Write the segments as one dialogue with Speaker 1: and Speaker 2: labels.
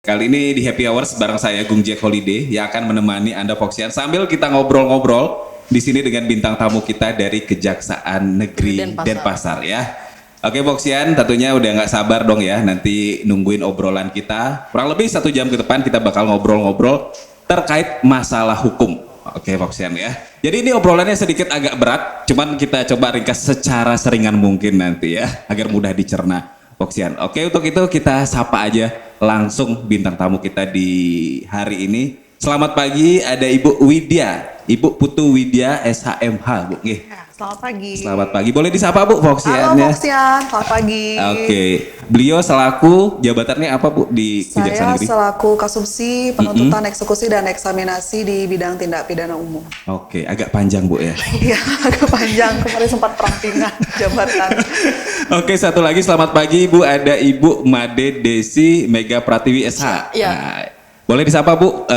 Speaker 1: Kali ini di Happy Hours bareng saya Gung Jack Holiday yang akan menemani Anda Foxian sambil kita ngobrol-ngobrol di sini dengan bintang tamu kita dari Kejaksaan Negeri Denpasar ya. Oke Foxian, tentunya udah nggak sabar dong ya nanti nungguin obrolan kita. Kurang lebih 1 jam ke depan kita bakal ngobrol-ngobrol terkait masalah hukum. Oke Foxian ya. Jadi ini obrolannya sedikit agak berat, cuman kita coba ringkas secara seringan mungkin nanti ya, agar mudah dicerna. Foxian. Oke, untuk itu kita sapa aja langsung bintang tamu kita di hari ini. Selamat pagi, ada Ibu Widya, Ibu Putu Widya SHMH, Bu.
Speaker 2: Ya, selamat pagi.
Speaker 1: Selamat pagi. Boleh disapa Bu Foxian?
Speaker 2: Halo Foxian, selamat pagi.
Speaker 1: Oke, beliau selaku jabatannya apa Bu di Kejaksaan Negeri?
Speaker 2: Saya selaku Kasubsi Penuntutan Eksekusi dan Eksaminasi di bidang tindak pidana umum.
Speaker 1: Oke, agak panjang Bu ya.
Speaker 2: Iya, agak panjang. Kemarin sempat perampingan jabatan.
Speaker 1: Oke, satu lagi selamat pagi Ibu, ada Ibu Made Desi Mega Pratiwi SH.
Speaker 3: Iya.
Speaker 1: Nah, boleh disapa Bu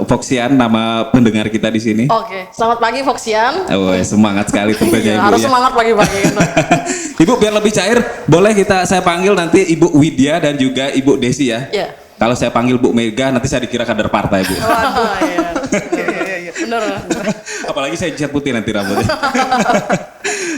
Speaker 1: Foxian, nama pendengar kita di sini.
Speaker 3: Oke, selamat pagi Foxian.
Speaker 1: Oh, semangat sekali tentunya Ibu
Speaker 3: Harus
Speaker 1: ya.
Speaker 3: semangat pagi-pagi.
Speaker 1: Ibu biar lebih cair, boleh saya panggil nanti Ibu Widya dan juga Ibu Desi ya.
Speaker 3: Iya.
Speaker 1: Kalau saya panggil Bu Mega nanti saya dikira kader partai Bu.
Speaker 3: Waduh, iya. Bener.
Speaker 1: Apalagi saya cat putih nanti rambutnya.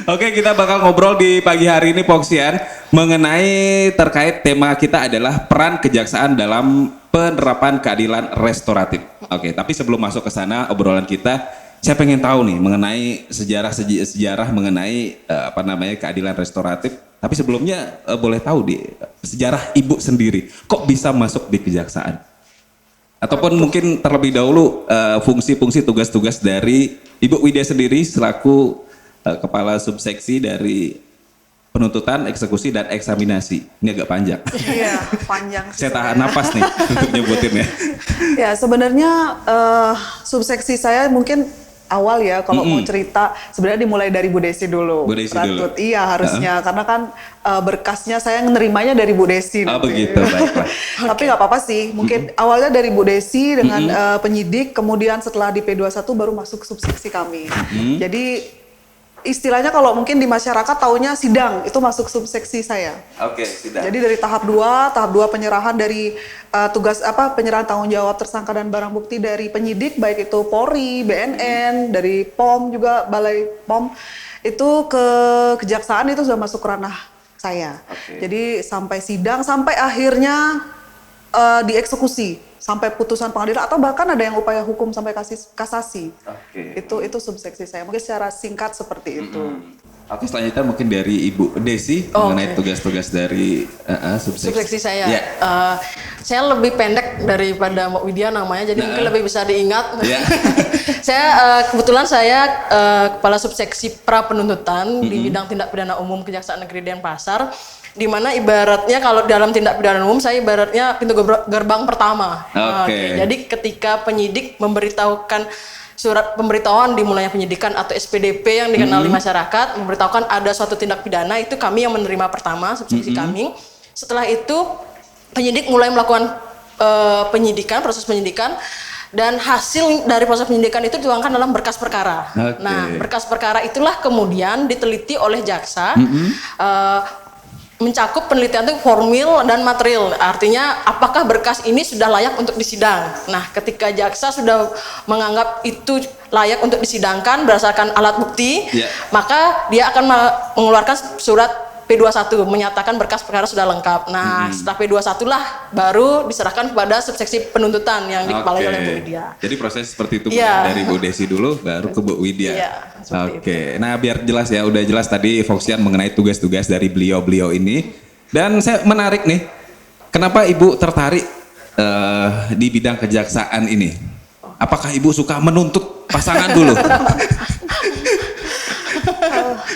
Speaker 1: Oke, kita bakal ngobrol di pagi hari ini Foxian mengenai terkait tema kita adalah peran kejaksaan dalam penerapan keadilan restoratif. Oke, tapi sebelum masuk ke sana obrolan kita, saya pengen tahu nih mengenai sejarah mengenai keadilan restoratif. Tapi sebelumnya boleh tahu di sejarah Ibu sendiri, kok bisa masuk di kejaksaan? Ataupun mungkin terlebih dahulu fungsi-fungsi tugas-tugas dari Ibu Widya sendiri selaku kepala subseksi dari penuntutan, eksekusi, dan eksaminasi. Ini agak panjang.
Speaker 2: Iya, panjang.
Speaker 1: Saya tahan napas nih untuk nyebutin ya.
Speaker 2: Ya, sebenarnya subseksi saya mungkin awal ya kalau mau cerita sebenarnya dimulai dari Bu Desi dulu.
Speaker 1: Bu Desi dulu.
Speaker 2: Iya harusnya karena kan berkasnya saya nerimanya dari Bu Desi.
Speaker 1: Oh begitu, baiklah.
Speaker 2: Tapi nggak apa-apa sih, mungkin awalnya dari Bu Desi dengan penyidik, kemudian setelah di P21 baru masuk subseksi kami. Jadi istilahnya kalau mungkin di masyarakat taunya sidang, itu masuk subseksi saya.
Speaker 1: Oke, sidang.
Speaker 2: Jadi dari tahap 2 penyerahan dari penyerahan tanggung jawab tersangka dan barang bukti dari penyidik, baik itu Polri, BNN, dari POM juga, Balai POM, itu ke kejaksaan itu sudah masuk ranah saya. Jadi sampai sidang, sampai akhirnya dieksekusi. Sampai putusan pengadilan atau bahkan ada yang upaya hukum sampai kasasi. Itu subseksi saya. Mungkin secara singkat seperti itu.
Speaker 1: Oke, selanjutnya mungkin dari Ibu Desi mengenai tugas-tugas dari subseksi.
Speaker 3: Subseksi saya.
Speaker 1: Ya.
Speaker 3: Saya lebih pendek daripada Mbak Widya namanya, jadi mungkin lebih bisa diingat.
Speaker 1: Ya.
Speaker 3: Kebetulan saya kepala subseksi pra penuntutan di bidang tindak pidana umum Kejaksaan Negeri Denpasar. Di mana ibaratnya kalau dalam tindak pidana umum saya ibaratnya pintu gerbang pertama. Jadi ketika penyidik memberitahukan surat pemberitahuan dimulainya penyidikan atau SPDP yang dikenali masyarakat, memberitahukan ada suatu tindak pidana, itu kami yang menerima pertama, subseksi kami. Setelah itu penyidik mulai melakukan proses penyidikan, dan hasil dari proses penyidikan itu dituangkan dalam berkas perkara. Nah, berkas perkara itulah kemudian diteliti oleh jaksa. Mencakup penelitian itu formil dan material, artinya apakah berkas ini sudah layak untuk disidang. Nah, ketika jaksa sudah menganggap itu layak untuk disidangkan berdasarkan alat bukti, maka dia akan mengeluarkan surat P21 menyatakan berkas perkara sudah lengkap. Nah, setelah P21 lah baru diserahkan kepada subseksi penuntutan yang dikepalai oleh Bu Widya.
Speaker 1: Jadi proses seperti itu dari Bu Desi dulu baru ke Bu Widya. Nah biar jelas ya, udah jelas tadi Foxian mengenai tugas-tugas dari beliau-beliau ini. Dan saya menarik nih, kenapa Ibu tertarik di bidang kejaksaan ini? Apakah Ibu suka menuntut pasangan dulu?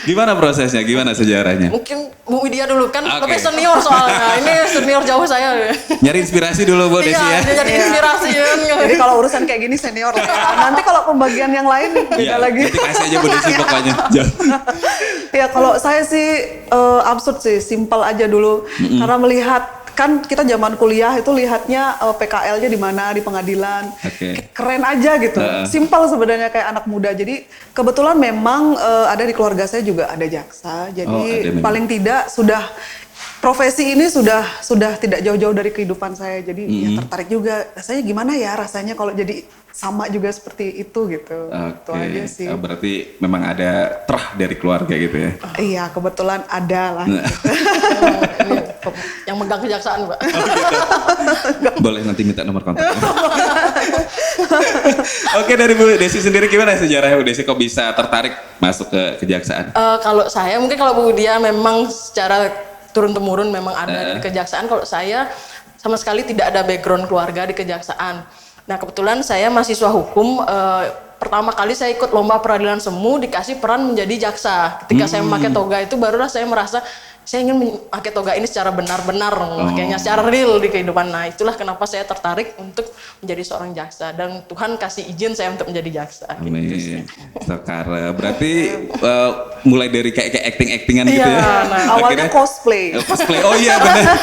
Speaker 1: Gimana prosesnya? Gimana sejarahnya?
Speaker 3: Mungkin Bu Widya dulu kan lebih senior soalnya. Ini senior jauh saya.
Speaker 1: Nyari inspirasi dulu Bu Desi ya.
Speaker 3: Iya, nyari inspirasi.
Speaker 2: Jadi kalau urusan kayak gini senior lah. Nanti kalau pembagian yang lain beda lagi.
Speaker 1: Nanti kasih aja Bu Desi pokoknya.
Speaker 2: Ya kalau saya sih absurd sih, simpel aja dulu. Karena melihat kan kita zaman kuliah itu lihatnya PKL-nya di mana, di pengadilan. Keren aja gitu. Simpel sebenarnya kayak anak muda. Jadi kebetulan memang ada di keluarga saya juga ada jaksa. Jadi paling tidak sudah profesi ini sudah tidak jauh-jauh dari kehidupan saya. Jadi ya tertarik juga. Rasanya gimana ya rasanya kalau jadi sama juga seperti itu gitu. Itu aja sih.
Speaker 1: Berarti memang ada terah dari keluarga gitu ya.
Speaker 2: Iya, kebetulan ada lah.
Speaker 3: Ini yang megang kejaksaan, Pak.
Speaker 1: Boleh nanti minta nomor kontak. Oke, dari Bu Desi sendiri gimana sejarahnya Bu Desi kok bisa tertarik masuk ke kejaksaan?
Speaker 3: Kalau saya, mungkin kalau Bu Dia memang secara turun-temurun memang ada di kejaksaan. Kalau saya sama sekali tidak ada background keluarga di kejaksaan. Nah kebetulan saya mahasiswa hukum, pertama kali saya ikut lomba peradilan semu dikasih peran menjadi jaksa. Ketika saya memakai toga itu barulah saya merasa saya ingin memakai toga ini secara benar-benar, makanya secara real di kehidupan. Nah itulah kenapa saya tertarik untuk menjadi seorang jaksa dan Tuhan kasih izin saya untuk menjadi jaksa.
Speaker 1: Amin. Gitu. Sekarang berarti mulai dari kayak acting-actingan gitu ya.
Speaker 2: Nah, awalnya cosplay.
Speaker 1: Cosplay. Oh iya benar.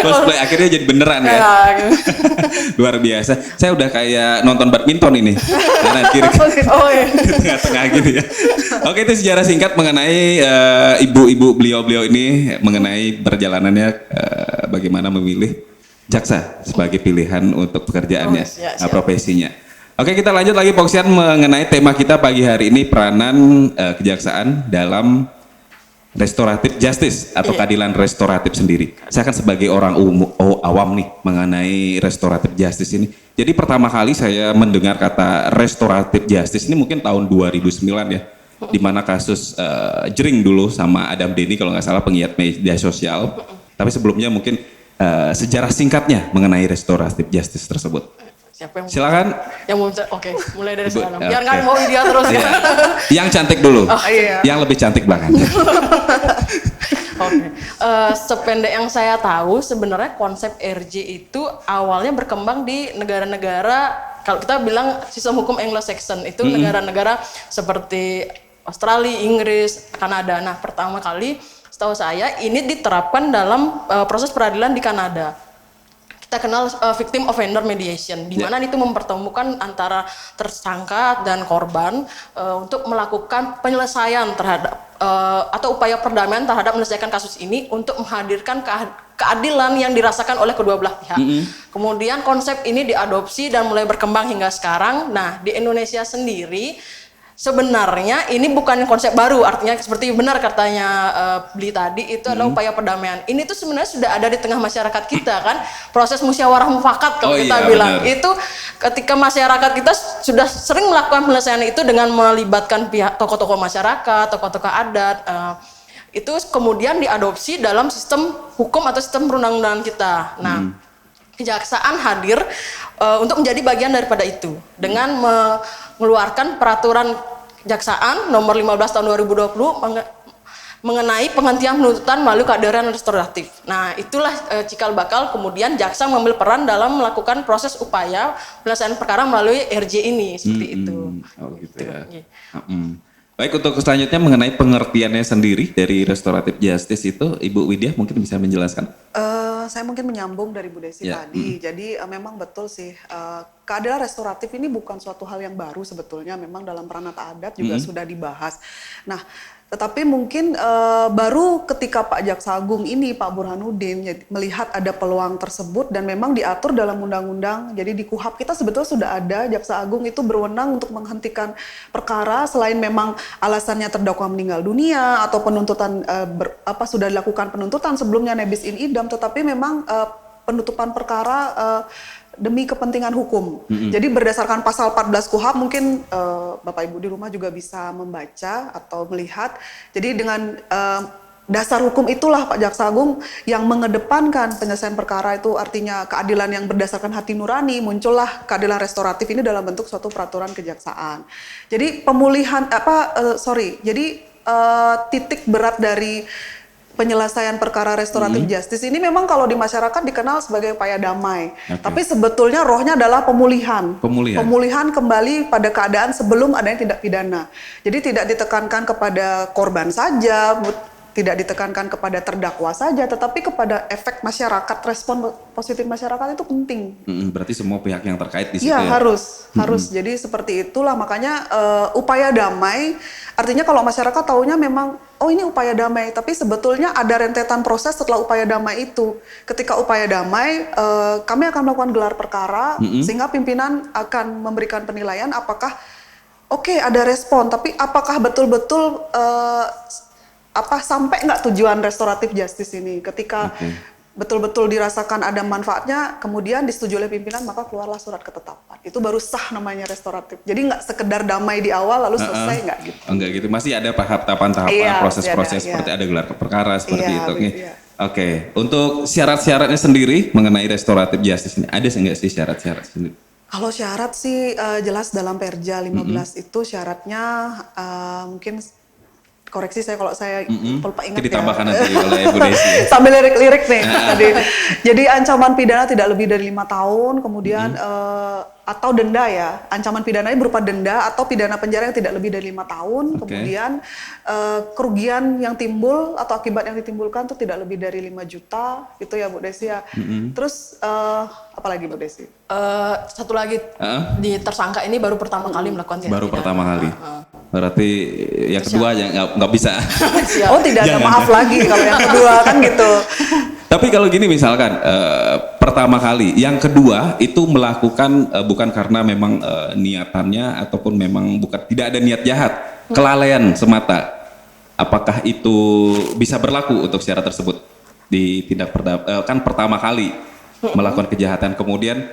Speaker 1: Cosplay akhirnya jadi beneran ya. Luar biasa. Saya udah kayak nonton badminton ini. Kanan kiri.
Speaker 3: Oh iya.
Speaker 1: Tengah-tengah gitu ya. Oke, itu sejarah singkat mengenai ibu-ibu beliau-beliau ini mengenai perjalanannya bagaimana memilih jaksa sebagai pilihan untuk pekerjaannya, profesinya. Oke, kita lanjut lagi Poksian mengenai tema kita pagi hari ini, peranan kejaksaan dalam restoratif justice atau keadilan restoratif sendiri. Saya kan sebagai orang awam nih mengenai restoratif justice ini. Jadi pertama kali saya mendengar kata restoratif justice ini mungkin tahun 2009 ya. Di mana kasus jering dulu sama Adam Denny kalau nggak salah penggiat media sosial. Tapi sebelumnya mungkin sejarah singkatnya mengenai restoratif justice tersebut.
Speaker 3: Siapa yang
Speaker 1: silakan.
Speaker 3: Yang mau oke, mulai dari sekarang. Biar nggak mau dia terus ya.
Speaker 1: Yang cantik dulu. Yang lebih cantik belakangan.
Speaker 3: Oke. Sependek yang saya tahu sebenarnya konsep RJ itu awalnya berkembang di negara-negara, kalau kita bilang sistem hukum Anglo-Saxon itu negara-negara seperti Australia, Inggris, Kanada. Nah, pertama kali setahu saya ini diterapkan dalam proses peradilan di Kanada. Kita kenal victim offender mediation, di mana itu mempertemukan antara tersangka dan korban untuk melakukan penyelesaian terhadap atau upaya perdamaian terhadap menyelesaikan kasus ini untuk menghadirkan keadilan yang dirasakan oleh kedua belah pihak. Kemudian konsep ini diadopsi dan mulai berkembang hingga sekarang. Nah, di Indonesia sendiri sebenarnya ini bukan konsep baru, artinya seperti benar katanya Bli tadi itu adalah upaya perdamaian. Ini tuh sebenarnya sudah ada di tengah masyarakat kita kan, proses musyawarah mufakat kalau kita bilang. Benar. Itu ketika masyarakat kita sudah sering melakukan penyelesaian itu dengan melibatkan pihak tokoh-tokoh masyarakat, tokoh-tokoh adat. Itu kemudian diadopsi dalam sistem hukum atau sistem perundang-undangan kita. Nah, kejaksaan hadir untuk menjadi bagian daripada itu dengan mengeluarkan peraturan kejaksaan nomor 15 tahun 2020 mengenai penghentian penuntutan melalui keadilan restoratif. Nah, itulah cikal bakal kemudian jaksa mengambil peran dalam melakukan proses upaya penyelesaian perkara melalui RJ ini seperti itu.
Speaker 1: Oh gitu ya. Baik, untuk selanjutnya mengenai pengertiannya sendiri dari restoratif justice itu, Ibu Widya mungkin bisa menjelaskan?
Speaker 2: Saya mungkin menyambung dari Bu Desi tadi. Jadi memang betul sih, keadilan restoratif ini bukan suatu hal yang baru sebetulnya. Memang dalam Pranata Adat juga sudah dibahas. Nah, tetapi mungkin baru ketika Pak Jaksa Agung ini, Pak Burhanuddin, melihat ada peluang tersebut dan memang diatur dalam undang-undang. Jadi di KUHP kita sebetulnya sudah ada Jaksa Agung itu berwenang untuk menghentikan perkara selain memang alasannya terdakwa meninggal dunia atau penuntutan sudah dilakukan penuntutan sebelumnya nebis in idem, tetapi memang penutupan perkara demi kepentingan hukum. Jadi berdasarkan pasal 14 KUHP mungkin Bapak Ibu di rumah juga bisa membaca atau melihat. Jadi dengan dasar hukum itulah Pak Jaksa Agung yang mengedepankan penyelesaian perkara itu, artinya keadilan yang berdasarkan hati nurani. Muncullah keadilan restoratif ini dalam bentuk suatu peraturan kejaksaan. Jadi pemulihan titik berat dari penyelesaian perkara restoratif justice ini memang kalau di masyarakat dikenal sebagai upaya damai. Tapi sebetulnya rohnya adalah pemulihan. Pemulihan kembali pada keadaan sebelum adanya tindak pidana. Jadi tidak ditekankan kepada korban saja, tidak ditekankan kepada terdakwa saja, tetapi kepada efek masyarakat, respon positif masyarakat itu penting.
Speaker 1: Berarti semua pihak yang terkait di situ
Speaker 2: Iya,
Speaker 1: ya?
Speaker 2: harus. Jadi seperti itulah makanya upaya damai, artinya kalau masyarakat taunya memang oh ini upaya damai, tapi sebetulnya ada rentetan proses setelah upaya damai itu. Ketika upaya damai, kami akan melakukan gelar perkara sehingga pimpinan akan memberikan penilaian apakah oke, ada respon, tapi apakah betul-betul sampai nggak tujuan restoratif justice ini? Ketika betul-betul dirasakan ada manfaatnya, kemudian disetujui oleh pimpinan, maka keluarlah surat ketetapan. Itu baru sah namanya restoratif. Jadi nggak sekedar damai di awal lalu selesai, nggak gitu.
Speaker 1: Enggak gitu, masih ada tahapan-tahapan, proses-proses seperti ada gelar perkara seperti itu. Oke, untuk syarat-syaratnya sendiri mengenai restoratif justice ini, ada nggak sih syarat-syarat sendiri?
Speaker 2: Kalau syarat sih jelas dalam Perja 15 itu syaratnya mungkin koreksi saya kalau saya lupa ingat
Speaker 1: ditambahkan
Speaker 2: ya.
Speaker 1: nanti oleh Bu Desi.
Speaker 2: Sambil lirik-lirik nih tadi. Jadi ancaman pidana tidak lebih dari 5 tahun, kemudian atau denda ya. Ancaman pidananya berupa denda atau pidana penjara yang tidak lebih dari 5 tahun. Kemudian kerugian yang timbul atau akibat yang ditimbulkan itu tidak lebih dari 5 juta. Itu ya Bu Desi ya. Terus apa lagi Bu Desi?
Speaker 3: Satu lagi di tersangka ini baru pertama kali melakukan tindak
Speaker 1: Baru
Speaker 3: pidana.
Speaker 1: pertama kali. Berarti yang kedua aja nggak bisa.
Speaker 2: Oh tidak ada maaf lagi kalau yang kedua kan gitu.
Speaker 1: Tapi kalau gini misalkan pertama kali, yang kedua itu melakukan bukan karena memang niatannya ataupun memang tidak ada niat jahat, kelalaian semata. Apakah itu bisa berlaku untuk syarat tersebut di tindak kan pertama kali melakukan kejahatan, kemudian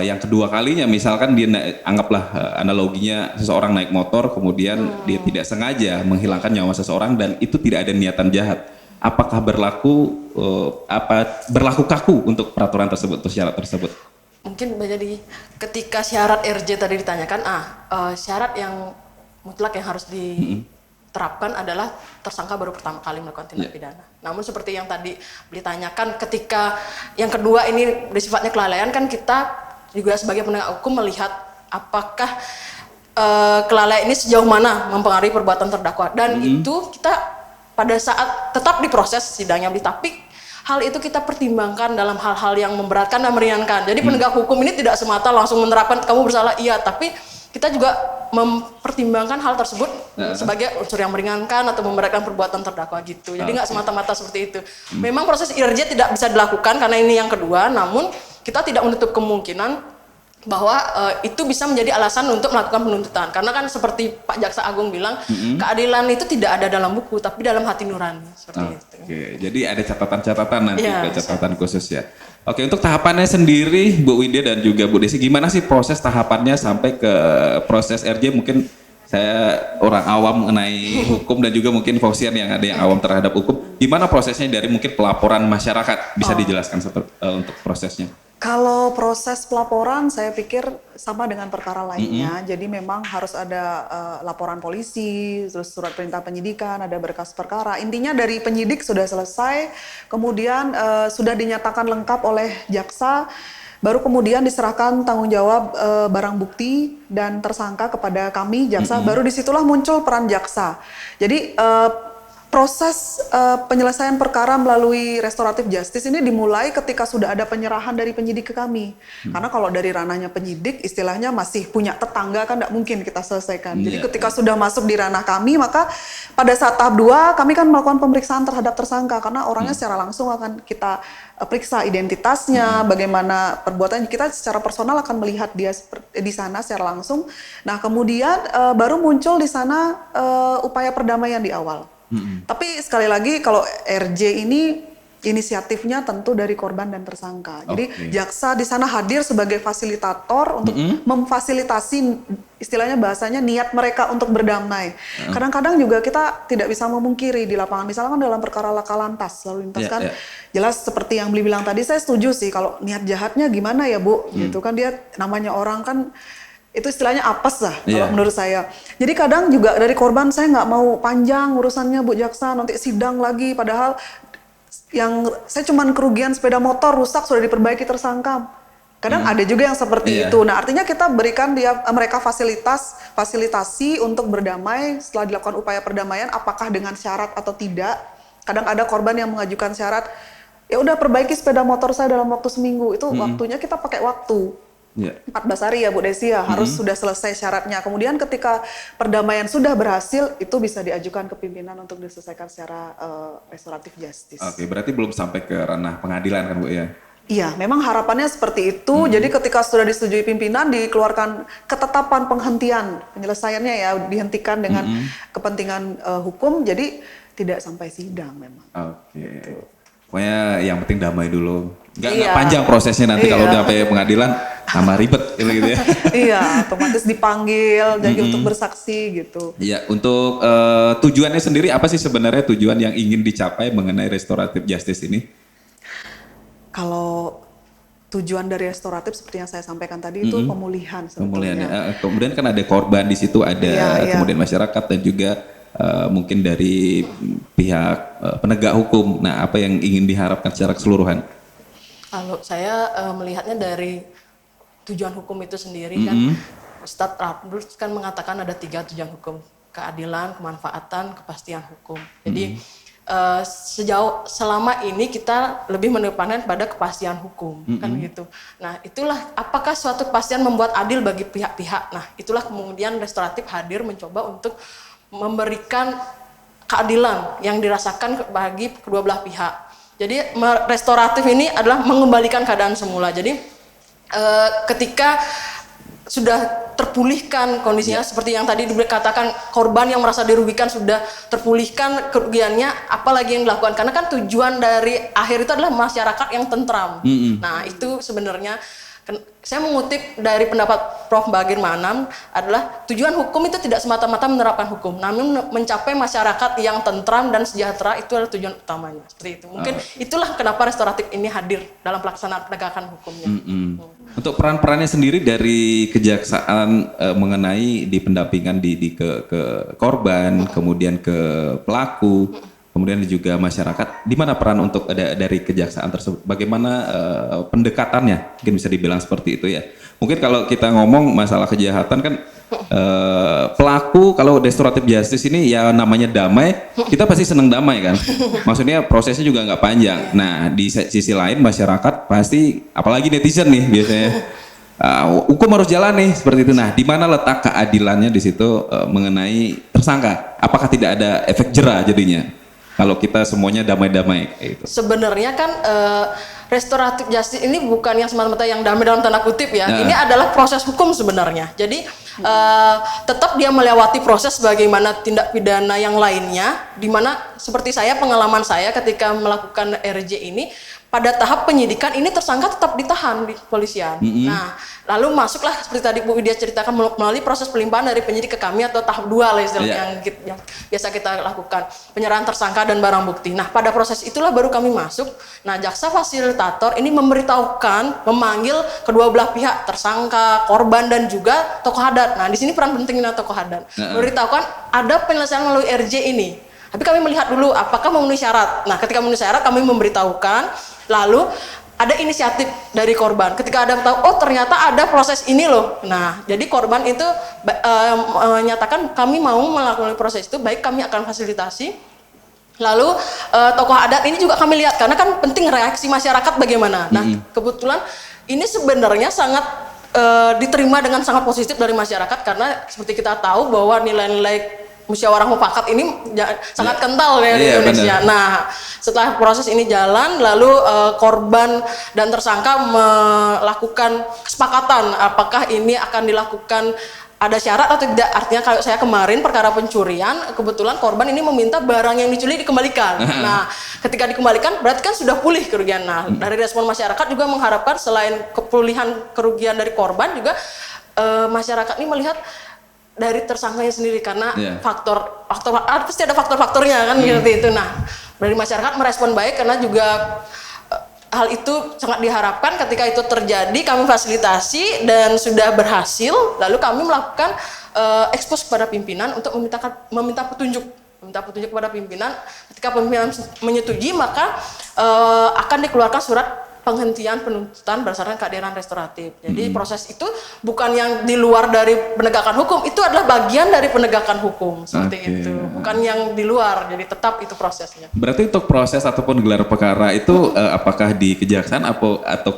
Speaker 1: yang kedua kalinya misalkan dia anggaplah analoginya seseorang naik motor kemudian dia tidak sengaja menghilangkan nyawa seseorang dan itu tidak ada niatan jahat. Apakah berlaku kaku untuk peraturan tersebut atau syarat tersebut?
Speaker 3: Mungkin jadi ketika syarat RJ tadi ditanyakan, syarat yang mutlak yang harus diterapkan adalah tersangka baru pertama kali melakukan tindak pidana. Namun seperti yang tadi ditanyakan, ketika yang kedua ini bersifatnya kelalaian, kan kita juga sebagai penegak hukum melihat apakah kelalaian ini sejauh mana mempengaruhi perbuatan terdakwa, dan itu kita pada saat tetap diproses sidangnya, tapi hal itu kita pertimbangkan dalam hal-hal yang memberatkan dan meringankan. Jadi penegak hukum ini tidak semata langsung menerapkan kamu bersalah, iya, tapi kita juga mempertimbangkan hal tersebut sebagai unsur yang meringankan atau memberatkan perbuatan terdakwa gitu. Jadi nggak semata-mata seperti itu. Memang proses IRJ tidak bisa dilakukan karena ini yang kedua, namun kita tidak menutup kemungkinan bahwa itu bisa menjadi alasan untuk melakukan penuntutan. Karena kan seperti Pak Jaksa Agung bilang, keadilan itu tidak ada dalam buku, tapi dalam hati nurani. Seperti itu.
Speaker 1: Oke, jadi ada catatan-catatan nanti, catatan khusus ya. Oke, untuk tahapannya sendiri, Bu Widya dan juga Bu Desi, gimana sih proses tahapannya sampai ke proses RJ? Mungkin saya orang awam mengenai hukum dan juga mungkin Fauzian yang ada yang awam terhadap hukum. Gimana prosesnya dari mungkin pelaporan masyarakat? Bisa dijelaskan untuk prosesnya?
Speaker 2: Kalau proses pelaporan saya pikir sama dengan perkara lainnya. Jadi memang harus ada laporan polisi, terus surat perintah penyidikan, ada berkas perkara. Intinya dari penyidik sudah selesai, kemudian sudah dinyatakan lengkap oleh jaksa, baru kemudian diserahkan tanggung jawab barang bukti dan tersangka kepada kami jaksa. Baru disitulah muncul peran jaksa. Jadi proses penyelesaian perkara melalui restoratif justice ini dimulai ketika sudah ada penyerahan dari penyidik ke kami. Karena kalau dari ranahnya penyidik, istilahnya masih punya tetangga kan tidak mungkin kita selesaikan. Jadi ketika sudah masuk di ranah kami, maka pada saat tahap 2 kami kan melakukan pemeriksaan terhadap tersangka. Karena orangnya secara langsung akan kita periksa identitasnya, bagaimana perbuatannya. Kita secara personal akan melihat dia di sana secara langsung. Nah kemudian baru muncul di sana upaya perdamaian di awal. Tapi sekali lagi kalau RJ ini inisiatifnya tentu dari korban dan tersangka. Jadi jaksa di sana hadir sebagai fasilitator untuk memfasilitasi, istilahnya bahasanya niat mereka untuk berdamai. Kadang-kadang juga kita tidak bisa memungkiri di lapangan. Misalkan dalam perkara laka lantas, lalu lintas kan jelas seperti yang Beli bilang tadi, saya setuju sih kalau niat jahatnya gimana ya Bu, gitu kan, dia namanya orang kan itu istilahnya apes lah kalau menurut saya. Jadi kadang juga dari korban, saya nggak mau panjang urusannya Bu Jaksa, nanti sidang lagi, padahal yang saya cuman kerugian sepeda motor rusak sudah diperbaiki tersangka. Kadang ada juga yang seperti itu. Nah artinya kita berikan mereka fasilitasi untuk berdamai setelah dilakukan upaya perdamaian, apakah dengan syarat atau tidak. Kadang ada korban yang mengajukan syarat, ya udah perbaiki sepeda motor saya dalam waktu seminggu. Itu waktunya kita pakai waktu.
Speaker 1: Ya.
Speaker 2: 14 hari ya Bu Desi ya, harus sudah selesai syaratnya. Kemudian ketika perdamaian sudah berhasil, itu bisa diajukan ke pimpinan untuk diselesaikan secara restoratif justice.
Speaker 1: Oke, berarti belum sampai ke ranah pengadilan kan Bu ya?
Speaker 2: Iya, memang harapannya seperti itu. Jadi ketika sudah disetujui pimpinan, dikeluarkan ketetapan penghentian penyelesaiannya ya, dihentikan dengan kepentingan hukum. Jadi tidak sampai sidang memang.
Speaker 1: Oke. Pokoknya yang penting damai dulu. Nggak
Speaker 2: Iya.
Speaker 1: panjang prosesnya nanti kalau udah sampai pengadilan, tambah ribet gitu ya.
Speaker 2: Iya, otomatis dipanggil jadi untuk bersaksi gitu.
Speaker 1: Iya, untuk tujuannya sendiri apa sih sebenarnya tujuan yang ingin dicapai mengenai restoratif justice ini?
Speaker 2: Kalau tujuan dari restoratif seperti yang saya sampaikan tadi itu pemulihan
Speaker 1: Kemudian,
Speaker 2: sebetulnya.
Speaker 1: kemudian kan ada korban di situ, ada
Speaker 2: Iya.
Speaker 1: kemudian masyarakat dan juga mungkin dari pihak penegak hukum. Nah, apa yang ingin diharapkan secara keseluruhan?
Speaker 3: Kalau saya melihatnya dari tujuan hukum itu sendiri kan, Ustadz Abdul kan mengatakan ada 3 tujuan hukum: keadilan, kemanfaatan, kepastian hukum. Jadi selama ini kita lebih menekankan pada kepastian hukum kan gitu. Nah itulah apakah suatu kepastian membuat adil bagi pihak-pihak. Nah itulah kemudian restoratif hadir mencoba untuk memberikan keadilan yang dirasakan bagi kedua belah pihak. Jadi restoratif ini adalah mengembalikan keadaan semula. Jadi ketika sudah terpulihkan kondisinya seperti yang tadi dikatakan, korban yang merasa dirugikan sudah terpulihkan kerugiannya, apalagi yang dilakukan, karena kan tujuan dari akhir itu adalah masyarakat yang tentram. Nah itu sebenarnya saya mengutip dari pendapat Prof. Bagir Manam adalah tujuan hukum itu tidak semata-mata menerapkan hukum, namun mencapai masyarakat yang tentram dan sejahtera, itu adalah tujuan utamanya. Seperti itu. Mungkin itulah kenapa restoratif ini hadir dalam pelaksanaan penegakan hukumnya.
Speaker 1: Untuk peran-perannya sendiri dari kejaksaan mengenai di pendampingan ke korban, kemudian ke pelaku, kemudian juga masyarakat, di mana peran untuk dari kejaksaan tersebut? Bagaimana pendekatannya? Mungkin bisa dibilang seperti itu ya. Mungkin kalau kita ngomong masalah kejahatan kan pelaku, kalau restoratif justice ini ya namanya damai, kita pasti seneng damai kan. Maksudnya prosesnya juga nggak panjang. Nah di sisi lain masyarakat pasti, apalagi netizen nih biasanya, hukum harus jalan nih seperti itu. Nah di mana letak keadilannya di situ mengenai tersangka? Apakah tidak ada efek jera jadinya? Kalau kita semuanya damai-damai kayak gitu.
Speaker 3: Sebenarnya kan restoratif justice ini bukan yang semata-mata yang damai dalam tanda kutip ya. Ini adalah proses hukum sebenarnya. Jadi tetap dia melewati proses bagaimana tindak pidana yang lainnya, di mana seperti pengalaman saya ketika melakukan RJ ini, pada tahap penyidikan ini tersangka tetap ditahan di kepolisian. Nah, lalu masuklah seperti tadi Bu Widya ceritakan melalui proses pelimpahan dari penyidik ke kami atau tahap 2 lah istilahnya yang biasa kita lakukan, penyerahan tersangka dan barang bukti. Nah, pada proses itulah baru kami masuk. Nah, jaksa fasilitator ini memberitahukan, memanggil kedua belah pihak, tersangka, korban dan juga tokoh adat. Nah, di sini peran pentingnya tokoh adat. Memberitahukan ada penyelesaian melalui RJ ini. Tapi kami melihat dulu apakah memenuhi syarat. Nah, ketika memenuhi syarat kami memberitahukan. Lalu ada inisiatif dari korban. Ketika ada tahu, oh ternyata ada proses ini loh. Nah, jadi korban itu menyatakan kami mau melakukan proses itu, baik kami akan fasilitasi. Lalu tokoh adat ini juga kami lihat, karena kan penting reaksi masyarakat bagaimana. Nah, kebetulan ini sebenarnya sangat diterima dengan sangat positif dari masyarakat, karena seperti kita tahu bahwa nilai-nilai musyawarah mufakat ini sangat kental ya di Indonesia. Nah, setelah proses ini jalan, lalu korban dan tersangka melakukan kesepakatan apakah ini akan dilakukan ada syarat atau tidak. Artinya kalau saya kemarin perkara pencurian, kebetulan korban ini meminta barang yang dicuri dikembalikan. Nah, ketika dikembalikan berarti kan sudah pulih kerugian. Nah, dari respon masyarakat juga mengharapkan selain kepulihan kerugian dari korban juga masyarakat ini melihat dari tersangkanya sendiri, karena faktor pasti ada faktor-faktornya kan seperti itu. Nah, dari masyarakat merespon baik, karena juga hal itu sangat diharapkan. Ketika itu terjadi kami fasilitasi dan sudah berhasil, lalu kami melakukan ekspos kepada pimpinan untuk meminta petunjuk kepada pimpinan. Ketika pimpinan menyetujui, maka akan dikeluarkan surat penghentian penuntutan berdasarkan keadilan restoratif. Jadi proses itu bukan yang di luar dari penegakan hukum, itu adalah bagian dari penegakan hukum seperti itu. Bukan yang di luar, jadi tetap itu prosesnya.
Speaker 1: Berarti untuk proses ataupun gelar perkara itu apakah di kejaksaan atau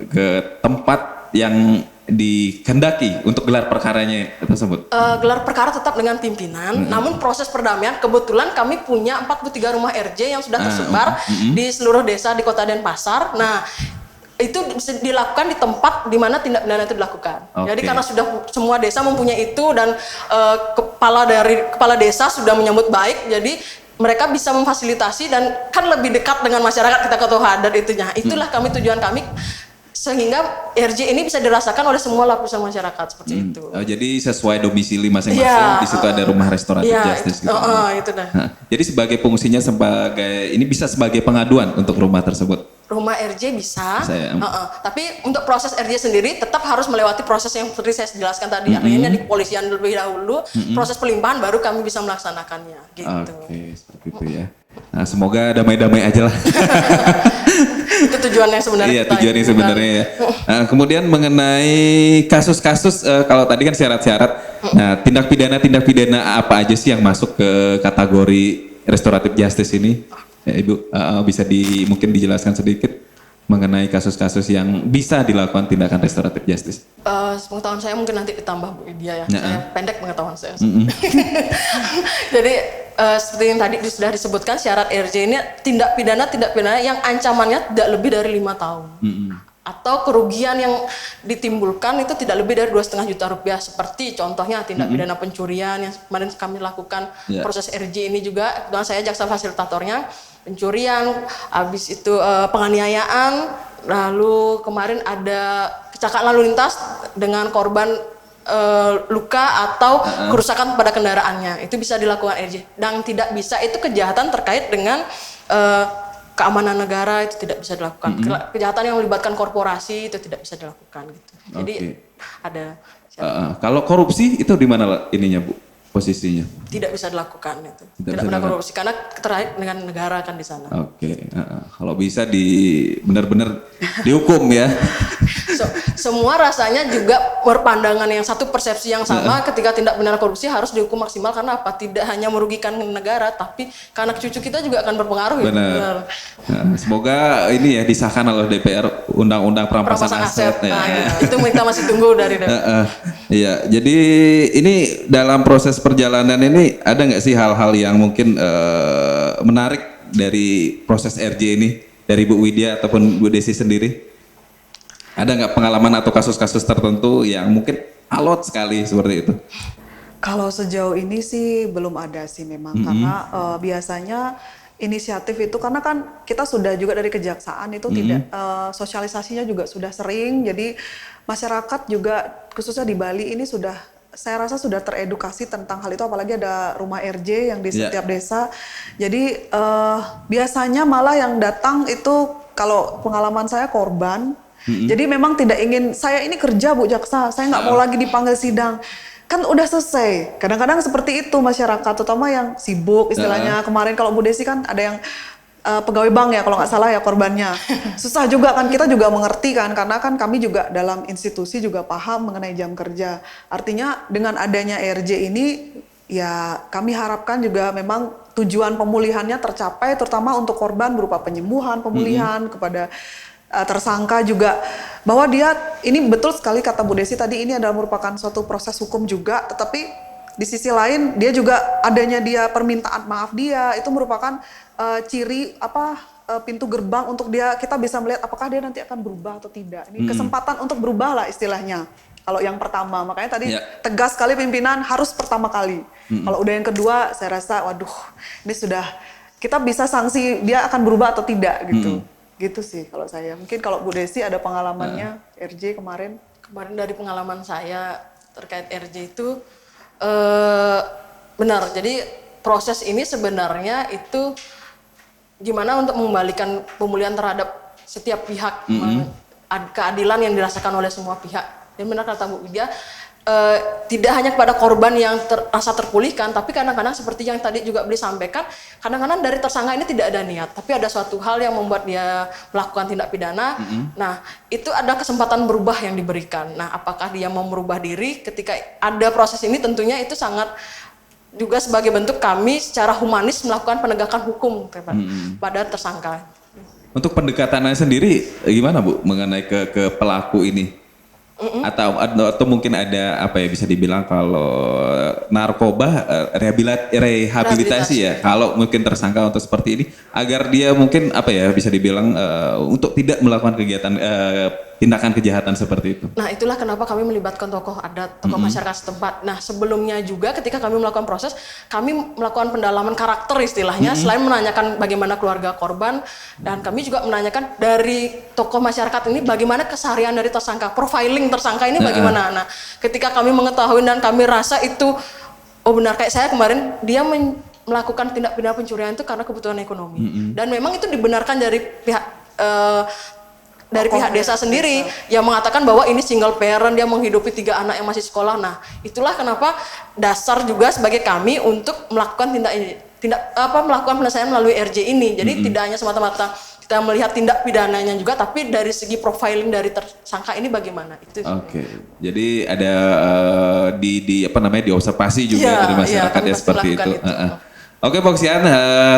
Speaker 1: ke tempat yang dikehendaki untuk gelar perkaranya tersebut?
Speaker 3: Gelar perkara tetap dengan pimpinan, namun proses perdamaian kebetulan kami punya 43 rumah RJ yang sudah tersebar di seluruh desa di Kota Denpasar. Nah, itu bisa dilakukan di tempat di mana tindak pidana itu dilakukan. Jadi karena sudah semua desa mempunyai itu dan kepala desa sudah menyambut baik, jadi mereka bisa memfasilitasi dan kan lebih dekat dengan masyarakat kita ketahuan dan itunya. Itulah tujuan kami sehingga RJ ini bisa dirasakan oleh semua lapisan masyarakat seperti itu.
Speaker 1: Jadi sesuai domisili masing-masing, di situ ada rumah restoratif justice gitu.
Speaker 3: Itu dah.
Speaker 1: Jadi sebagai fungsinya ini bisa sebagai pengaduan untuk rumah tersebut.
Speaker 3: Rumah RJ bisa,
Speaker 1: ya.
Speaker 3: Tapi untuk proses RJ sendiri tetap harus melewati proses yang seperti saya jelaskan tadi. Artinya di kepolisian lebih dahulu, proses pelimpahan baru kami bisa melaksanakannya. Gitu.
Speaker 1: Oke, seperti itu ya. Nah, semoga damai-damai aja lah.
Speaker 3: Itu tujuan yang sebenarnya.
Speaker 1: Iya, tujuan yang sebenarnya ya. Nah, kemudian mengenai kasus-kasus, kalau tadi kan syarat-syarat, nah tindak pidana apa aja sih yang masuk ke kategori restoratif justice ini? Ya, Ibu bisa mungkin dijelaskan sedikit mengenai kasus-kasus yang bisa dilakukan tindakan restoratif justice?
Speaker 3: Pengetahuan saya mungkin nanti ditambah Bu Idia ya. Saya pendek pengetahuan saya. Jadi seperti yang tadi sudah disebutkan syarat RJ ini tindak pidana yang ancamannya tidak lebih dari 5 tahun. Atau kerugian yang ditimbulkan itu tidak lebih dari 2,5 juta rupiah, seperti contohnya tindak pidana pencurian yang kemarin kami lakukan proses RJ ini juga, dan saya jaksa fasilitatornya, pencurian, habis itu penganiayaan, lalu kemarin ada kecelakaan lalu lintas dengan korban luka atau kerusakan pada kendaraannya, itu bisa dilakukan RJ. Dan tidak bisa itu kejahatan terkait dengan keamanan negara, itu tidak bisa dilakukan. Kejahatan yang melibatkan korporasi itu tidak bisa dilakukan gitu. Jadi ada
Speaker 1: kalau korupsi itu di mana ininya Bu, posisinya?
Speaker 3: Tidak bisa dilakukan itu. Tidak benar korupsi karena terkait dengan negara kan di sana.
Speaker 1: Kalau bisa benar-benar dihukum ya.
Speaker 3: Semua rasanya juga berpandangan yang satu, persepsi yang sama ketika tindak pidana korupsi harus dihukum maksimal, karena apa? Tidak hanya merugikan negara, tapi karena cucu kita juga akan berpengaruh.
Speaker 1: Benar. Semoga ini ya disahkan oleh DPR Undang-Undang Perampasan Aset.
Speaker 3: Itu kita masih tunggu dari DPR.
Speaker 1: Iya, jadi ini dalam proses perjalanan ini ada nggak sih hal-hal yang mungkin menarik dari proses RJ ini dari Bu Widya ataupun Bu Desi sendiri? Ada nggak pengalaman atau kasus-kasus tertentu yang mungkin alot sekali seperti itu?
Speaker 2: Kalau sejauh ini sih belum ada sih memang, karena biasanya inisiatif itu karena kan kita sudah juga dari kejaksaan itu tidak sosialisasinya juga sudah sering, jadi masyarakat juga khususnya di Bali ini saya rasa sudah teredukasi tentang hal itu, apalagi ada rumah RJ yang di setiap desa. Jadi biasanya malah yang datang itu kalau pengalaman saya korban. Jadi memang tidak ingin, saya ini kerja Bu Jaksa, saya nggak mau lagi dipanggil sidang. Kan udah selesai. Kadang-kadang seperti itu masyarakat, terutama yang sibuk istilahnya. Kemarin kalau Bu Desi kan ada yang pegawai bank ya kalau nggak salah ya korbannya. Susah juga kan, kita juga mengerti kan, karena kan kami juga dalam institusi juga paham mengenai jam kerja. Artinya dengan adanya RJ ini ya kami harapkan juga memang tujuan pemulihannya tercapai, terutama untuk korban berupa penyembuhan, pemulihan kepada tersangka juga, bahwa dia ini betul sekali kata Bu Desi tadi, ini adalah merupakan suatu proses hukum juga, tetapi di sisi lain dia juga adanya dia permintaan maaf dia itu merupakan ciri pintu gerbang untuk kita bisa melihat apakah dia nanti akan berubah atau tidak. Ini kesempatan untuk berubah lah istilahnya. Kalau yang pertama, makanya tadi tegas sekali pimpinan harus pertama kali. Kalau udah yang kedua, saya rasa waduh ini sudah kita bisa sanksi dia akan berubah atau tidak gitu. Gitu sih kalau saya. Mungkin kalau Bu Desi ada pengalamannya RJ kemarin.
Speaker 3: Kemarin dari pengalaman saya terkait RJ itu benar. Jadi proses ini sebenarnya itu gimana untuk mengembalikan pemulihan terhadap setiap pihak, keadilan yang dirasakan oleh semua pihak. Dan benar kata Bu Widya, tidak hanya kepada korban yang terasa terpulihkan, tapi kadang-kadang seperti yang tadi juga beliau sampaikan, kadang-kadang dari tersangka ini tidak ada niat, tapi ada suatu hal yang membuat dia melakukan tindak pidana. Nah, itu ada kesempatan berubah yang diberikan. Nah, apakah dia mau merubah diri ketika ada proses ini? Tentunya itu sangat juga sebagai bentuk kami secara humanis melakukan penegakan hukum pada tersangka.
Speaker 1: Untuk pendekatannya sendiri gimana Bu mengenai ke pelaku ini? Atau mungkin ada apa ya bisa dibilang kalau narkoba rehabilitasi ya, kalau mungkin tersangka untuk seperti ini agar dia mungkin apa ya bisa dibilang untuk tidak melakukan kegiatan tindakan kejahatan seperti itu.
Speaker 3: Nah, itulah kenapa kami melibatkan tokoh adat, tokoh masyarakat setempat. Nah, sebelumnya juga ketika kami melakukan proses, kami melakukan pendalaman karakter istilahnya, selain menanyakan bagaimana keluarga korban, dan kami juga menanyakan dari tokoh masyarakat ini bagaimana keseharian dari tersangka, profiling tersangka ini bagaimana. Nah, ketika kami mengetahui dan kami rasa itu, oh benar kayak saya kemarin, dia melakukan tindak pidana pencurian itu karena kebutuhan ekonomi. Dan memang itu dibenarkan dari pihak pihak desa sendiri yang mengatakan bahwa ini single parent, dia menghidupi 3 anak yang masih sekolah. Nah, itulah kenapa dasar juga sebagai kami untuk melakukan melakukan penyelesaian melalui RJ ini. Jadi tidak hanya semata-mata kita melihat tindak pidananya juga, tapi dari segi profiling dari tersangka ini bagaimana itu.
Speaker 1: Oke. Jadi ada diobservasi juga dari masyarakat ya seperti itu. Oke, Poksian,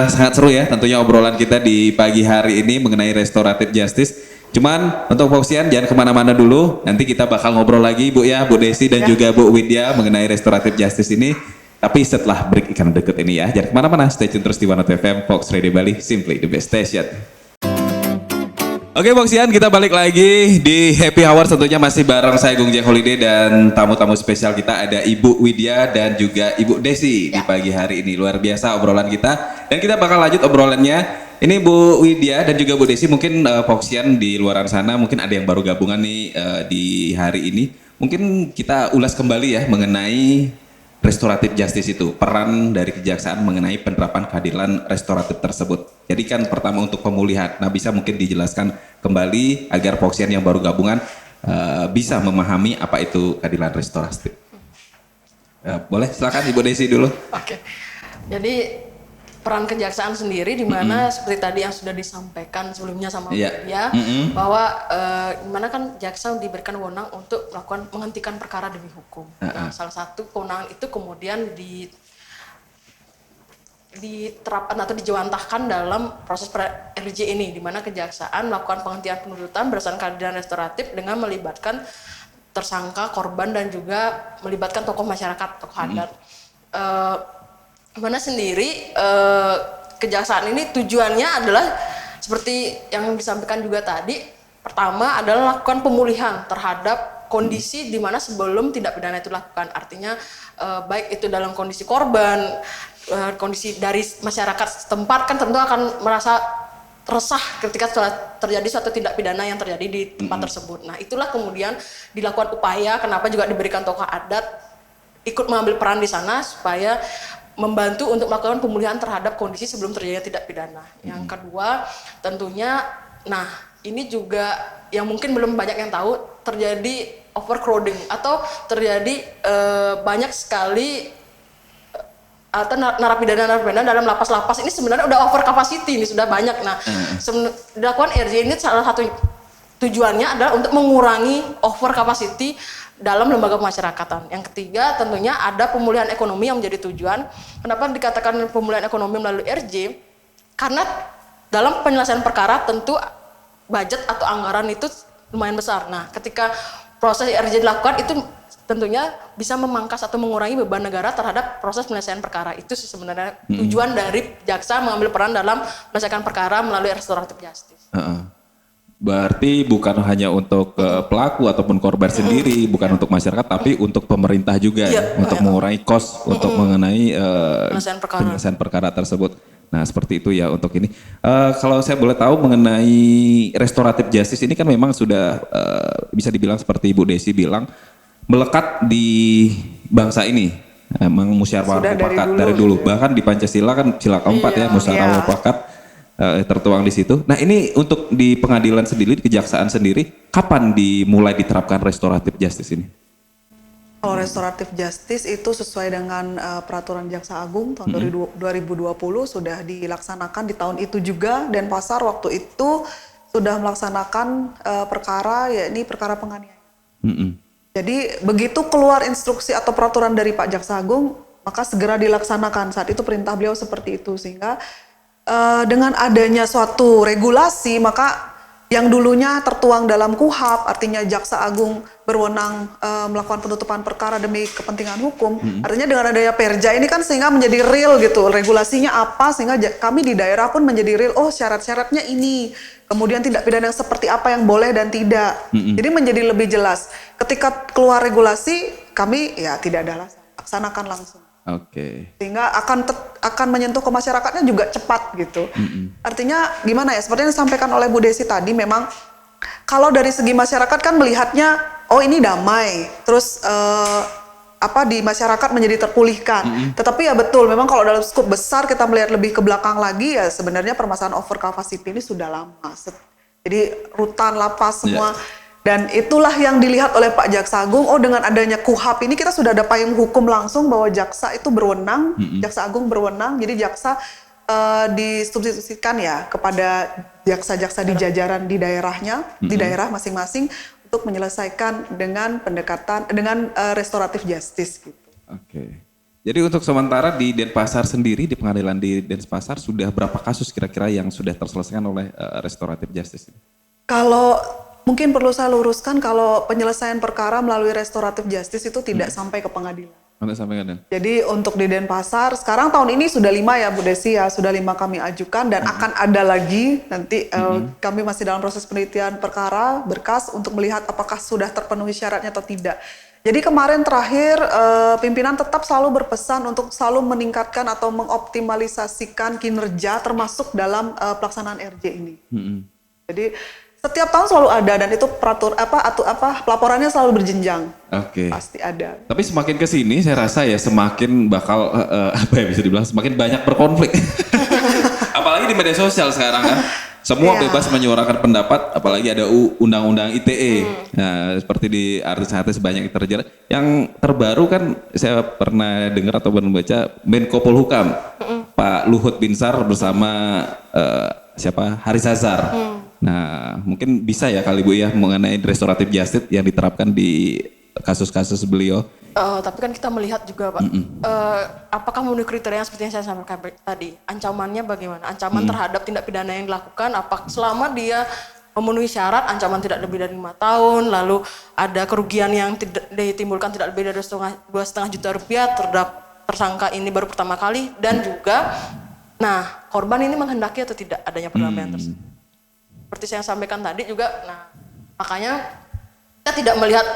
Speaker 1: sangat seru ya tentunya obrolan kita di pagi hari ini mengenai restoratif justice. Cuman untuk Poksian jangan kemana-mana dulu, nanti kita bakal ngobrol lagi Bu ya, Bu Desi dan juga Bu Widya mengenai restoratif justice ini. Tapi setelah break ikan deket ini ya, jangan kemana-mana, stay tune terus di One FM, Fox Radio Bali, simply the best station. Oke Poksian, kita balik lagi di Happy Hour, tentunya masih bareng saya Gung Jack Holiday dan tamu-tamu spesial kita ada Ibu Widya dan juga Ibu Desi di pagi hari ini. Luar biasa obrolan kita dan kita bakal lanjut obrolannya. Ini Bu Widya dan juga Bu Desi, mungkin Poksian di luaran sana mungkin ada yang baru gabungan nih di hari ini. Mungkin kita ulas kembali ya mengenai restoratif justice itu, peran dari kejaksaan mengenai penerapan keadilan restoratif tersebut. Jadi kan pertama untuk pemulihan, nah bisa mungkin dijelaskan kembali agar Poksian yang baru gabungan bisa memahami apa itu keadilan restoratif. Boleh silakan Ibu Desi dulu.
Speaker 3: Oke, jadi peran kejaksaan sendiri di mana seperti tadi yang sudah disampaikan sebelumnya sama Widya bahwa dimana kan jaksa diberikan wewenang untuk melakukan menghentikan perkara demi hukum. Nah, salah satu kewenangan itu kemudian diterapkan atau dijawantahkan dalam proses RJ ini, di mana kejaksaan melakukan penghentian penuntutan berdasarkan keadilan restoratif dengan melibatkan tersangka, korban, dan juga melibatkan tokoh masyarakat, tokoh adat. Mana sendiri kejaksaan ini tujuannya adalah seperti yang disampaikan juga tadi, pertama adalah lakukan pemulihan terhadap kondisi di mana sebelum tindak pidana itu dilakukan. Artinya baik itu dalam kondisi korban, kondisi dari masyarakat setempat kan tentu akan merasa resah ketika terjadi suatu tindak pidana yang terjadi di tempat tersebut. Nah, itulah kemudian dilakukan upaya, kenapa juga diberikan tokoh adat ikut mengambil peran di sana supaya membantu untuk melakukan pemulihan terhadap kondisi sebelum terjadinya tindak pidana. Yang kedua, tentunya, nah ini juga yang mungkin belum banyak yang tahu, terjadi overcrowding atau terjadi banyak sekali atau narapidana dalam lapas-lapas ini sebenarnya udah over capacity, ini sudah banyak. Nah, dilakukan RJ ini salah satu tujuannya adalah untuk mengurangi over capacity dalam lembaga pemasyarakatan. Yang ketiga tentunya ada pemulihan ekonomi yang menjadi tujuan. Kenapa dikatakan pemulihan ekonomi melalui RJ? Karena dalam penyelesaian perkara tentu budget atau anggaran itu lumayan besar. Nah, ketika proses RJ dilakukan itu tentunya bisa memangkas atau mengurangi beban negara terhadap proses penyelesaian perkara. Itu sebenarnya tujuan dari jaksa mengambil peran dalam menyelesaikan perkara melalui restoratif justice.
Speaker 1: Berarti bukan hanya untuk pelaku ataupun korban sendiri, bukan untuk masyarakat, tapi untuk pemerintah juga untuk mengurangi cost untuk mengenai penyelesaian perkara tersebut. Nah seperti itu ya untuk ini. Kalau saya boleh tahu mengenai restoratif justice ini kan memang sudah bisa dibilang seperti Ibu Desi bilang melekat di bangsa ini. Emang musyawarah mufakat dari dulu. Bahkan di Pancasila kan sila keempat musyawarah mufakat tertuang di situ. Nah ini untuk di pengadilan sendiri, di kejaksaan sendiri, kapan dimulai diterapkan restoratif justice ini?
Speaker 2: Kalau restoratif justice itu sesuai dengan peraturan Jaksa Agung tahun 2020 sudah dilaksanakan di tahun itu juga. Denpasar waktu itu sudah melaksanakan perkara, yakni perkara penganiayaan. Jadi begitu keluar instruksi atau peraturan dari Pak Jaksa Agung, maka segera dilaksanakan. Saat itu perintah beliau seperti itu, sehingga dengan adanya suatu regulasi, maka yang dulunya tertuang dalam KUHAP, artinya Jaksa Agung berwenang melakukan penutupan perkara demi kepentingan hukum. Artinya dengan adanya Perja ini kan sehingga menjadi real gitu, regulasinya apa, sehingga kami di daerah pun menjadi real, oh syarat-syaratnya ini, kemudian tindak pidana yang seperti apa yang boleh dan tidak. Jadi menjadi lebih jelas. Ketika keluar regulasi, kami ya tidak ada alasan, laksanakan langsung.
Speaker 1: Oke.
Speaker 2: Sehingga akan menyentuh ke masyarakatnya juga cepat gitu. Artinya gimana ya? Seperti yang disampaikan oleh Bu Desi tadi, memang kalau dari segi masyarakat kan melihatnya, oh ini damai, terus di masyarakat menjadi terpulihkan. Tetapi ya betul, memang kalau dalam skup besar kita melihat lebih ke belakang lagi, ya sebenarnya permasalahan over capacity ini sudah lama. Jadi rutan, lapas semua. Dan itulah yang dilihat oleh Pak Jaksa Agung, oh dengan adanya KUHAP ini kita sudah ada payung hukum langsung bahwa jaksa itu berwenang, Jaksa Agung berwenang, jadi jaksa disubstitusikan ya kepada jaksa-jaksa di jajaran di daerahnya, di daerah masing-masing untuk menyelesaikan dengan pendekatan, dengan restoratif justice gitu.
Speaker 1: Oke. Jadi untuk sementara di Denpasar sendiri, di pengadilan di Denpasar sudah berapa kasus kira-kira yang sudah terselesaikan oleh restoratif justice ini?
Speaker 2: Kalau mungkin perlu saya luruskan, kalau penyelesaian perkara melalui restoratif justice itu tidak sampai ke pengadilan.
Speaker 1: Tidak sampai ke pengadilan.
Speaker 2: Jadi untuk di Denpasar, sekarang tahun ini sudah 5 ya Bu Desi ya, sudah 5 kami ajukan dan akan ada lagi nanti kami masih dalam proses penelitian perkara, berkas untuk melihat apakah sudah terpenuhi syaratnya atau tidak. Jadi kemarin terakhir pimpinan tetap selalu berpesan untuk selalu meningkatkan atau mengoptimalisasikan kinerja termasuk dalam pelaksanaan RJ ini. Jadi setiap tahun selalu ada dan itu pelaporannya selalu berjenjang.
Speaker 1: Oke.
Speaker 2: Pasti ada.
Speaker 1: Tapi semakin ke sini saya rasa ya semakin bakal bisa dibilang semakin banyak berkonflik. Apalagi di media sosial sekarang kan. Semua bebas menyuarakan pendapat, apalagi ada undang-undang ITE. Nah, seperti di artis-artis banyak yang terjadi. Yang terbaru kan saya pernah dengar atau membaca Menko Polhukam, Pak Luhut Binsar bersama Haris Azhar. Nah, mungkin bisa ya kali Bu ya mengenai restoratif justice yang diterapkan di kasus-kasus beliau.
Speaker 3: Tapi kan kita melihat juga Pak, apakah memenuhi kriteria seperti yang saya sampaikan tadi? Ancamannya bagaimana? Ancaman terhadap tindak pidana yang dilakukan, selama dia memenuhi syarat, ancaman tidak lebih dari 5 tahun, lalu ada kerugian yang ditimbulkan tidak lebih dari 2,5 juta rupiah terhadap tersangka ini baru pertama kali, dan juga, nah korban ini menghendaki atau tidak adanya perdamaian tersebut. Seperti saya sampaikan tadi juga, nah makanya kita tidak melihat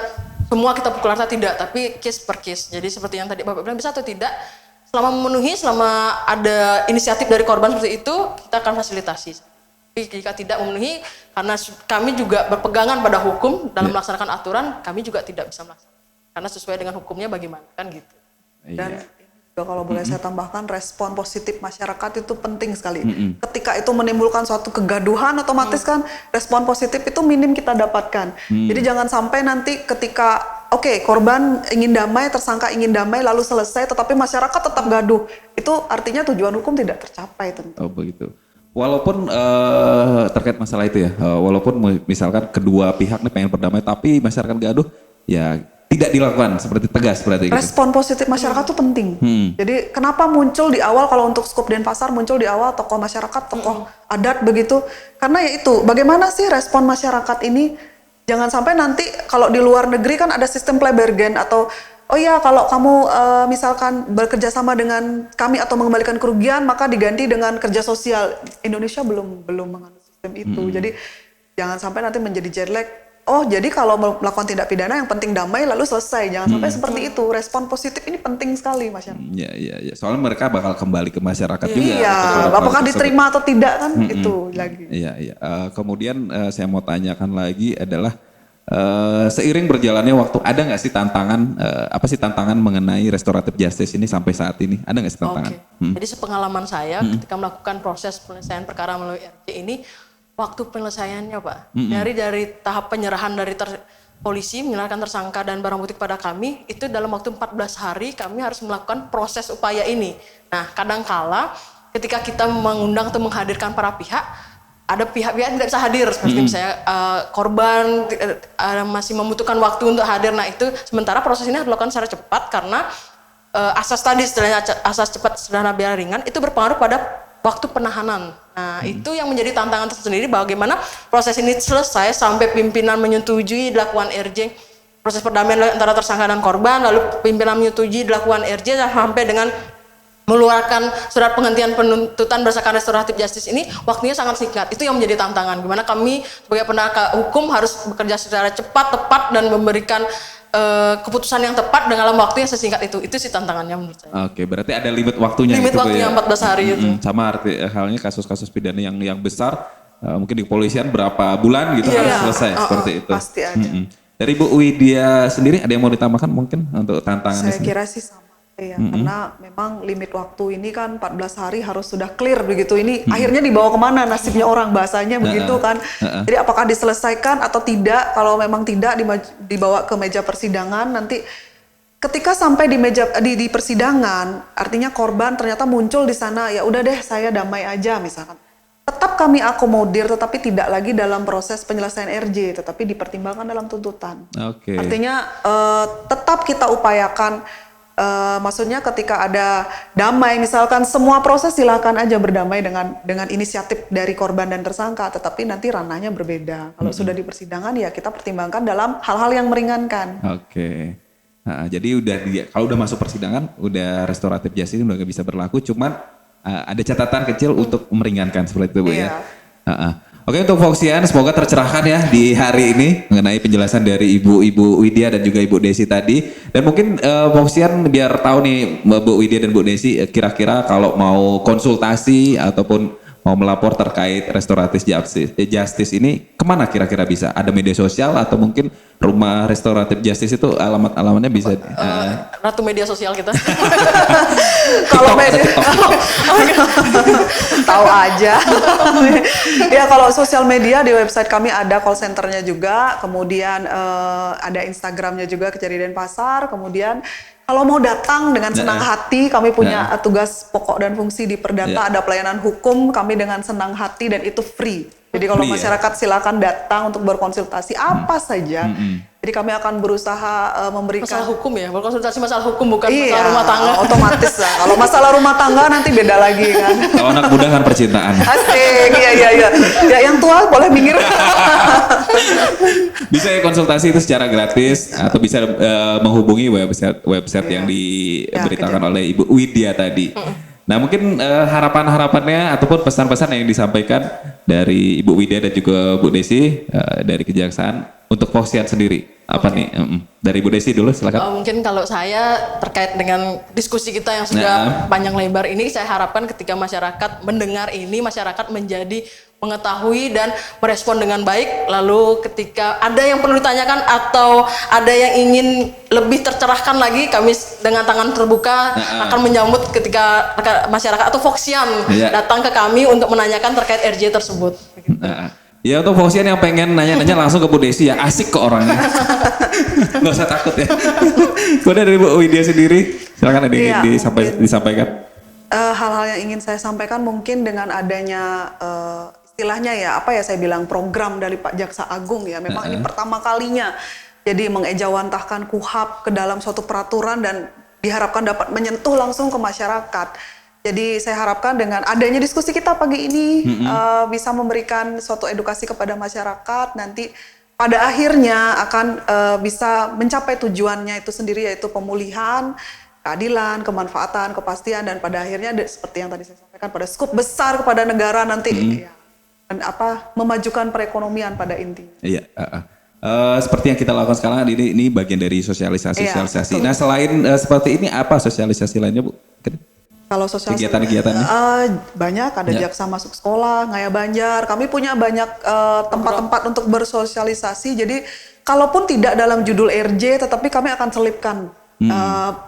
Speaker 3: semua kita pukul rata, tidak, tapi case per case. Jadi seperti yang tadi Bapak bilang, bisa atau tidak, selama memenuhi, selama ada inisiatif dari korban seperti itu, kita akan fasilitasi. Tapi jika tidak memenuhi, karena kami juga berpegangan pada hukum dalam melaksanakan aturan, kami juga tidak bisa melaksanakan. Karena sesuai dengan hukumnya bagaimana, kan gitu.
Speaker 2: Dan juga kalau boleh saya tambahkan, respon positif masyarakat itu penting sekali. Ketika itu menimbulkan suatu kegaduhan, otomatis kan respon positif itu minim kita dapatkan. Jadi jangan sampai nanti ketika korban ingin damai, tersangka ingin damai, lalu selesai, tetapi masyarakat tetap gaduh. Itu artinya tujuan hukum tidak tercapai tentu.
Speaker 1: Oh begitu. Walaupun terkait masalah itu ya, walaupun misalkan kedua pihak nih pengen berdamai, tapi masyarakat gaduh, ya tidak dilakukan seperti tegas berarti.
Speaker 2: Respon positif masyarakat itu penting. Jadi kenapa muncul di awal, kalau untuk skup Denpasar muncul di awal tokoh masyarakat, tokoh adat begitu. Karena ya itu, bagaimana sih respon masyarakat ini? Jangan sampai nanti kalau di luar negeri kan ada sistem Pleibergen atau oh ya kalau kamu misalkan bekerja sama dengan kami atau mengembalikan kerugian maka diganti dengan kerja sosial. Indonesia belum menganut sistem itu. Jadi jangan sampai nanti menjadi jelek. Oh jadi kalau melakukan tindak pidana yang penting damai lalu selesai. Jangan sampai seperti itu. Respon positif ini penting sekali masyarakat.
Speaker 1: Iya. Soalnya mereka bakal kembali ke masyarakat juga.
Speaker 2: Iya. Apakah diterima atau tidak kan itu lagi.
Speaker 1: Iya. Kemudian saya mau tanyakan lagi adalah seiring berjalannya waktu ada nggak sih tantangan apa sih tantangan mengenai restoratif justice ini sampai saat ini? Ada nggak sih tantangan?
Speaker 3: Jadi sepengalaman saya ketika melakukan proses penyelesaian perkara melalui RJ ini, waktu penyelesaiannya Pak, dari tahap penyerahan dari polisi menyerahkan tersangka dan barang bukti kepada kami, itu dalam waktu 14 hari kami harus melakukan proses upaya ini. Nah, kadangkala ketika kita mengundang atau menghadirkan para pihak, ada pihak-pihak yang tidak bisa hadir, seperti misalnya korban masih membutuhkan waktu untuk hadir. Nah, itu sementara proses ini harus dilakukan secara cepat karena asas tadi, istilahnya asas cepat sederhana biaya ringan, itu berpengaruh pada waktu penahanan. Nah, itu yang menjadi tantangan tersendiri, bagaimana proses ini selesai sampai pimpinan menyetujui dilakukan RJ, proses perdamaian antara tersangka dan korban, lalu pimpinan menyetujui dilakukan RJ sampai dengan mengeluarkan surat penghentian penuntutan berdasarkan restoratif justice ini, waktunya sangat singkat. Itu yang menjadi tantangan. Gimana kami sebagai penegak hukum harus bekerja secara cepat, tepat, dan memberikan keputusan yang tepat dalam waktu yang sesingkat itu. Itu sih tantangannya menurut saya.
Speaker 1: Oke, berarti ada limit waktunya.
Speaker 3: Limit
Speaker 1: gitu,
Speaker 3: waktunya
Speaker 1: ya?
Speaker 3: 14 hari itu.
Speaker 1: Sama arti halnya kasus-kasus pidana yang besar, mungkin di kepolisian berapa bulan gitu harus selesai seperti itu.
Speaker 2: Pasti ada.
Speaker 1: Dari Bu Widya sendiri ada yang mau ditambahkan mungkin untuk tantangannya
Speaker 2: Saya kira sih sama. Ya, karena memang limit waktu ini kan 14 hari harus sudah clear begitu. Ini akhirnya dibawa kemana nasibnya orang, bahasanya begitu kan. Jadi apakah diselesaikan atau tidak? Kalau memang tidak dibawa ke meja persidangan, nanti ketika sampai di persidangan, artinya korban ternyata muncul di sana, ya udah deh saya damai aja misalkan. Tetap kami akomodir, tetapi tidak lagi dalam proses penyelesaian RJ, tetapi dipertimbangkan dalam tuntutan.
Speaker 1: Oke.
Speaker 2: Artinya tetap kita upayakan. Maksudnya ketika ada damai, misalkan semua proses silakan aja berdamai dengan inisiatif dari korban dan tersangka, tetapi nanti ranahnya berbeda. Kalau sudah di persidangan ya kita pertimbangkan dalam hal-hal yang meringankan.
Speaker 1: Oke. Nah, jadi kalau udah masuk persidangan, udah restoratif justice udah gak bisa berlaku, cuman ada catatan kecil untuk meringankan seperti itu, Bu ya. Oke, untuk Foxian semoga tercerahkan ya di hari ini mengenai penjelasan dari Ibu Widya dan juga Ibu Desi tadi. Dan mungkin Foxian biar tahu nih Bu Widya dan Bu Desi kira-kira kalau mau konsultasi ataupun mau melapor terkait restoratif justice ini kemana kira-kira bisa? Ada media sosial atau mungkin rumah restoratif justice itu alamatnya bisa?
Speaker 3: Ratu media sosial kita.
Speaker 2: Kalau media tahu aja. Ya kalau sosial media di website kami ada call centernya juga, kemudian ada Instagramnya juga Kejari Denpasar, kemudian kalau mau datang dengan senang hati, kami punya tugas pokok dan fungsi di Perdata, ada pelayanan hukum, kami dengan senang hati dan itu free. Jadi kalau masyarakat silakan datang untuk berkonsultasi apa saja. Jadi kami akan berusaha memberikan
Speaker 3: masalah hukum ya, berkonsultasi masalah hukum bukan masalah rumah tangga.
Speaker 2: Otomatis lah. Kalau masalah rumah tangga nanti beda lagi kan.
Speaker 1: Kalau anak muda kan percintaan.
Speaker 2: Asik, iya. Ya yang tua boleh minggir.
Speaker 1: Bisa ya konsultasi itu secara gratis atau bisa menghubungi website yang diberitakan oleh Ibu Widya tadi. Nah mungkin harapan-harapannya ataupun pesan-pesan yang disampaikan dari Ibu Widya dan juga Bu Desi dari Kejaksaan untuk Foxian sendiri apa nih? Dari Bu Desi dulu silakan.
Speaker 3: Mungkin kalau saya terkait dengan diskusi kita yang sudah panjang lebar ini, saya harapkan ketika masyarakat mendengar ini, masyarakat menjadi mengetahui dan merespon dengan baik. Lalu ketika ada yang perlu ditanyakan atau ada yang ingin lebih tercerahkan lagi, kami dengan tangan terbuka akan menyambut ketika masyarakat atau Foxian datang ke kami untuk menanyakan terkait RJ tersebut.
Speaker 1: Ya untuk Foxian yang pengen nanya-nanya langsung ke Bu Desi ya, asik ke orangnya. Nggak usah takut ya. Kemudian dari Bu Widya sendiri, silakan ada yang disampaikan.
Speaker 2: Hal-hal yang ingin saya sampaikan mungkin dengan adanya istilahnya ya, apa ya saya bilang, program dari Pak Jaksa Agung ya. Memang ini pertama kalinya. Jadi mengejawantahkan KUHP ke dalam suatu peraturan dan diharapkan dapat menyentuh langsung ke masyarakat. Jadi saya harapkan dengan adanya diskusi kita pagi ini bisa memberikan suatu edukasi kepada masyarakat, nanti pada akhirnya akan bisa mencapai tujuannya itu sendiri, yaitu pemulihan, keadilan, kemanfaatan, kepastian, dan pada akhirnya seperti yang tadi saya sampaikan, pada skup besar kepada negara nanti dan memajukan perekonomian pada intinya.
Speaker 1: Iya. Seperti yang kita lakukan sekarang ini bagian dari sosialisasi. Nah selain seperti ini apa sosialisasi lainnya Bu?
Speaker 2: Kalau sosialisasi
Speaker 1: kegiatan-kegiatannya
Speaker 2: banyak, ada Jaksa masuk sekolah, Ngaya Banjar. Kami punya banyak tempat-tempat untuk bersosialisasi. Jadi kalaupun tidak dalam judul RJ, tetapi kami akan selipkan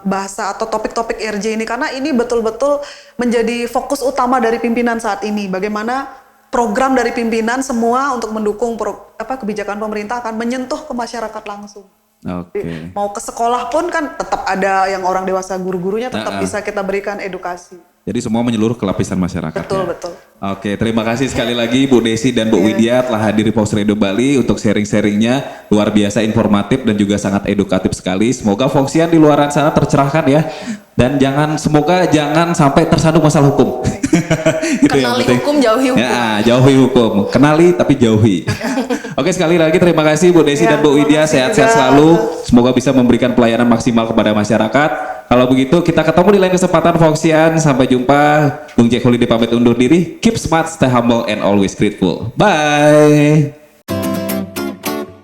Speaker 2: bahasa atau topik-topik RJ ini, karena ini betul-betul menjadi fokus utama dari pimpinan saat ini. Bagaimana program dari pimpinan semua untuk mendukung kebijakan pemerintah akan menyentuh ke masyarakat langsung.
Speaker 1: Oke.
Speaker 2: Mau ke sekolah pun kan tetap ada yang orang dewasa, guru-gurunya tetap bisa kita berikan edukasi.
Speaker 1: Jadi semua menyeluruh ke lapisan masyarakat.
Speaker 2: Betul,
Speaker 1: ya?
Speaker 2: betul.
Speaker 1: Oke, terima kasih sekali lagi Bu Desi dan Bu Widya telah hadir di Fox Radio Bali untuk sharing-sharingnya. Luar biasa informatif dan juga sangat edukatif sekali. Semoga Foxian di luaran sana tercerahkan ya. Dan semoga jangan sampai tersandung masalah hukum. Itu yang
Speaker 3: Kenali
Speaker 1: penting.
Speaker 3: hukum, jauhi hukum.
Speaker 1: Ya, jauhi hukum. Kenali tapi jauhi. Oke, sekali lagi terima kasih Bu Desi dan Bu Widya. Sehat-sehat selalu. Semoga bisa memberikan pelayanan maksimal kepada masyarakat. Kalau begitu kita ketemu di lain kesempatan Foxian. Sampai jumpa. Bung Jack Holiday pamit undur diri. Keep smart, stay humble, and always grateful. Bye.